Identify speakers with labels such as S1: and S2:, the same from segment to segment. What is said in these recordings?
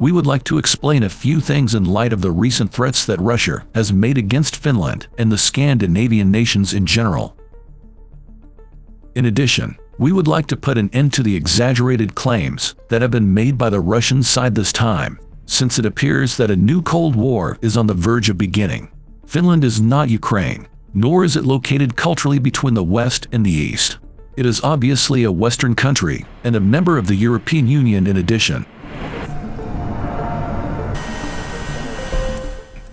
S1: we would like to explain a few things in light of the recent threats that Russia has made against Finland and the Scandinavian nations in general. In addition, we would like to put an end to the exaggerated claims that have been made by the Russian side this time, since it appears that a new Cold War is on the verge of beginning. Finland is not Ukraine, nor is it located culturally between the West and the East. It is obviously a Western country and a member of the European Union in addition.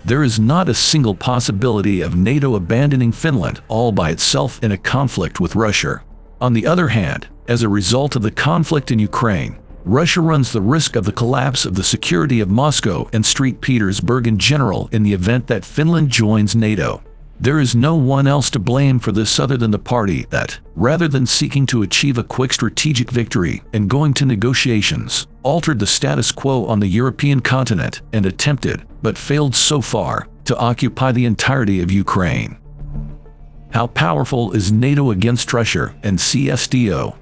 S1: There is not a single possibility of NATO abandoning Finland all by itself in a conflict with Russia. On the other hand, as a result of the conflict in Ukraine, Russia runs the risk of the collapse of the security of Moscow and St. Petersburg in general in the event that Finland joins NATO. There is no one else to blame for this other than the party that, rather than seeking to achieve a quick strategic victory and going to negotiations, altered the status quo on the European continent and attempted, but failed so far, to occupy the entirety of Ukraine. How powerful is NATO against Russia and CSTO?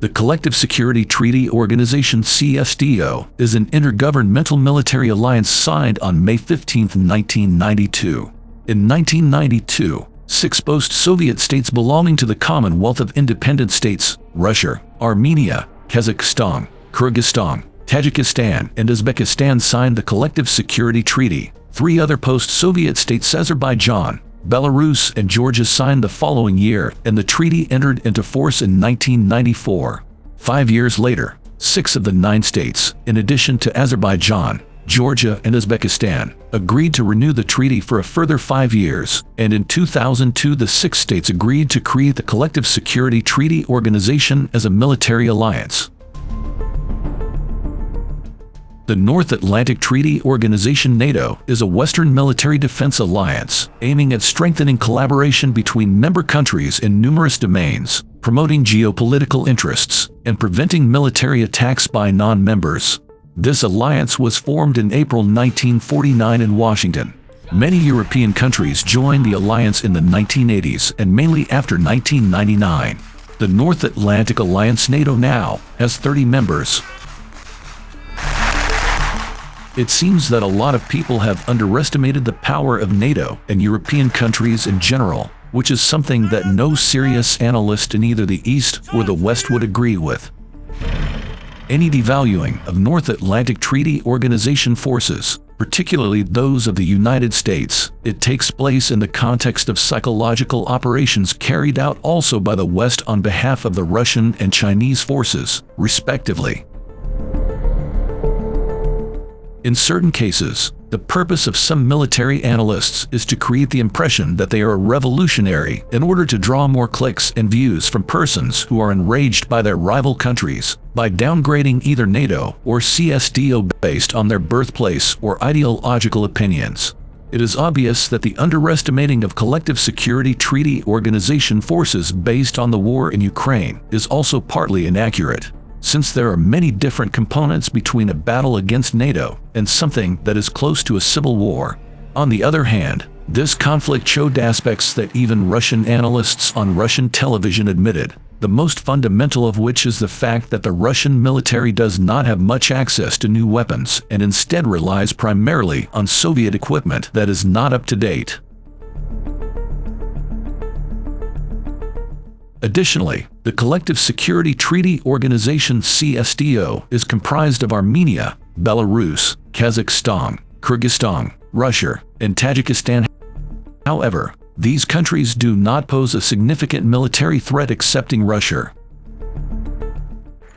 S1: The Collective Security Treaty Organization (CSTO) is an intergovernmental military alliance signed on May 15, 1992. In 1992, 6 post-Soviet states belonging to the Commonwealth of Independent States, Russia, Armenia, Kazakhstan, Kyrgyzstan, Tajikistan, and Uzbekistan signed the Collective Security Treaty. 3 other post-Soviet states, Azerbaijan, Belarus, and Georgia, signed the following year, and the treaty entered into force in 1994. 5 years later, 6 of the 9 states, in addition to Azerbaijan, Georgia, and Uzbekistan, agreed to renew the treaty for a further 5 years, and in 2002 the 6 states agreed to create the Collective Security Treaty Organization as a military alliance. The North Atlantic Treaty Organization (NATO) is a Western military defense alliance aiming at strengthening collaboration between member countries in numerous domains, promoting geopolitical interests, and preventing military attacks by non-members. This alliance was formed in April 1949 in Washington. Many European countries joined the alliance in the 1980s and mainly after 1999. The North Atlantic Alliance (NATO) now has 30 members. It seems that a lot of people have underestimated the power of NATO and European countries in general, which is something that no serious analyst in either the East or the West would agree with. Any devaluing of North Atlantic Treaty Organization forces, particularly those of the United States, it takes place in the context of psychological operations carried out also by the West on behalf of the Russian and Chinese forces, respectively. In certain cases, the purpose of some military analysts is to create the impression that they are revolutionary in order to draw more clicks and views from persons who are enraged by their rival countries, by downgrading either NATO or CSTO based on their birthplace or ideological opinions. It is obvious that the underestimating of Collective Security Treaty Organization forces based on the war in Ukraine is also partly inaccurate, since there are many different components between a battle against NATO and something that is close to a civil war. On the other hand, this conflict showed aspects that even Russian analysts on Russian television admitted, the most fundamental of which is the fact that the Russian military does not have much access to new weapons and instead relies primarily on Soviet equipment that is not up to date. Additionally, the Collective Security Treaty Organization (CSTO) is comprised of Armenia, Belarus, Kazakhstan, Kyrgyzstan, Russia, and Tajikistan. However, these countries do not pose a significant military threat excepting Russia.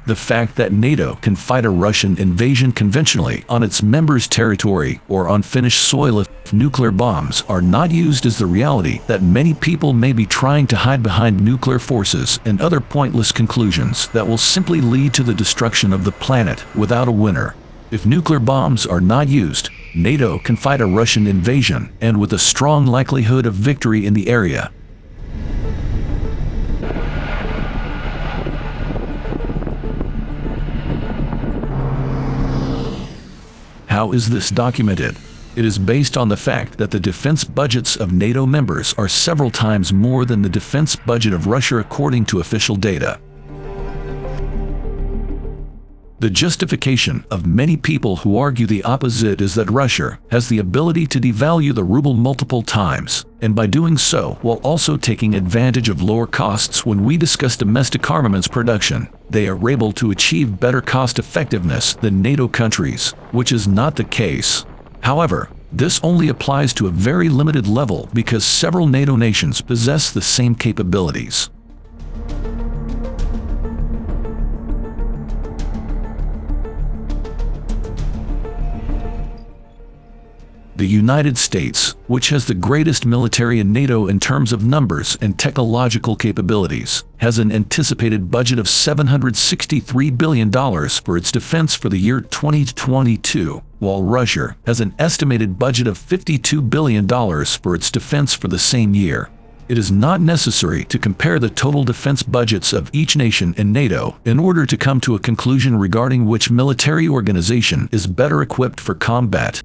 S1: The fact that NATO can fight a Russian invasion conventionally on its members' territory or on Finnish soil if nuclear bombs are not used is the reality that many people may be trying to hide behind nuclear forces and other pointless conclusions that will simply lead to the destruction of the planet without a winner. If nuclear bombs are not used, NATO can fight a Russian invasion and with a strong likelihood of victory in the area. How is this documented? It is based on the fact that the defense budgets of NATO members are several times more than the defense budget of Russia according to official data. The justification of many people who argue the opposite is that Russia has the ability to devalue the ruble multiple times, and by doing so while also taking advantage of lower costs when we discuss domestic armaments production, they are able to achieve better cost effectiveness than NATO countries, which is not the case. However, this only applies to a very limited level because several NATO nations possess the same capabilities. The United States, which has the greatest military in NATO in terms of numbers and technological capabilities, has an anticipated budget of $763 billion for its defense for the year 2022, while Russia has an estimated budget of $52 billion for its defense for the same year. It is not necessary to compare the total defense budgets of each nation in NATO in order to come to a conclusion regarding which military organization is better equipped for combat.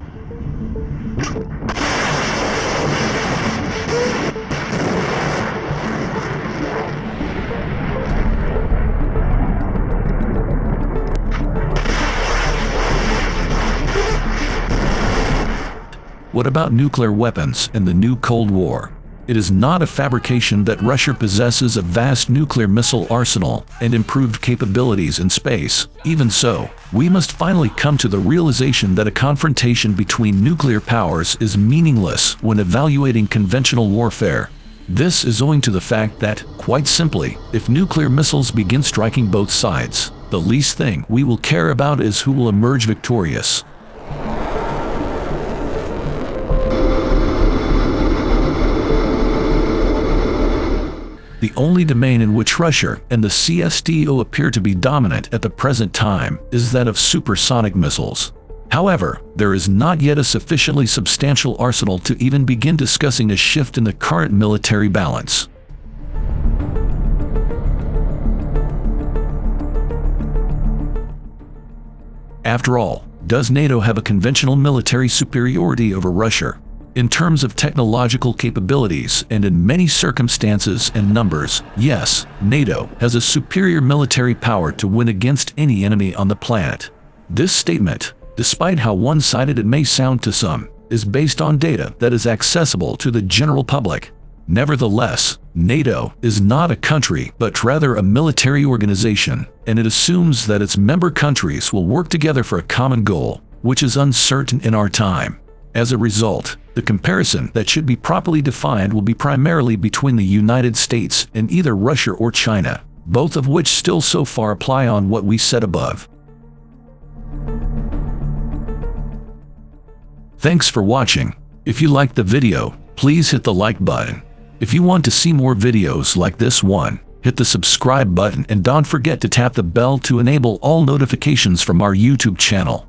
S1: What about nuclear weapons and the new Cold War? It is not a fabrication that Russia possesses a vast nuclear missile arsenal and improved capabilities in space. Even so, we must finally come to the realization that a confrontation between nuclear powers is meaningless when evaluating conventional warfare. This is owing to the fact that, quite simply, if nuclear missiles begin striking both sides, the least thing we will care about is who will emerge victorious. The only domain in which Russia and the CSTO appear to be dominant at the present time is that of supersonic missiles. However, there is not yet a sufficiently substantial arsenal to even begin discussing a shift in the current military balance. After all, does NATO have a conventional military superiority over Russia? In terms of technological capabilities and in many circumstances and numbers, yes, NATO has a superior military power to win against any enemy on the planet. This statement, despite how one-sided it may sound to some, is based on data that is accessible to the general public. Nevertheless, NATO is not a country but rather a military organization, and it assumes that its member countries will work together for a common goal, which is uncertain in our time. As a result, the comparison that should be properly defined will be primarily between the United States and either Russia or China, both of which still so far apply on what we said above. Thanks for watching. If you liked the video, please hit the like button. If you want to see more videos like this one, hit the subscribe button and don't forget to tap the bell to enable all notifications from our YouTube channel.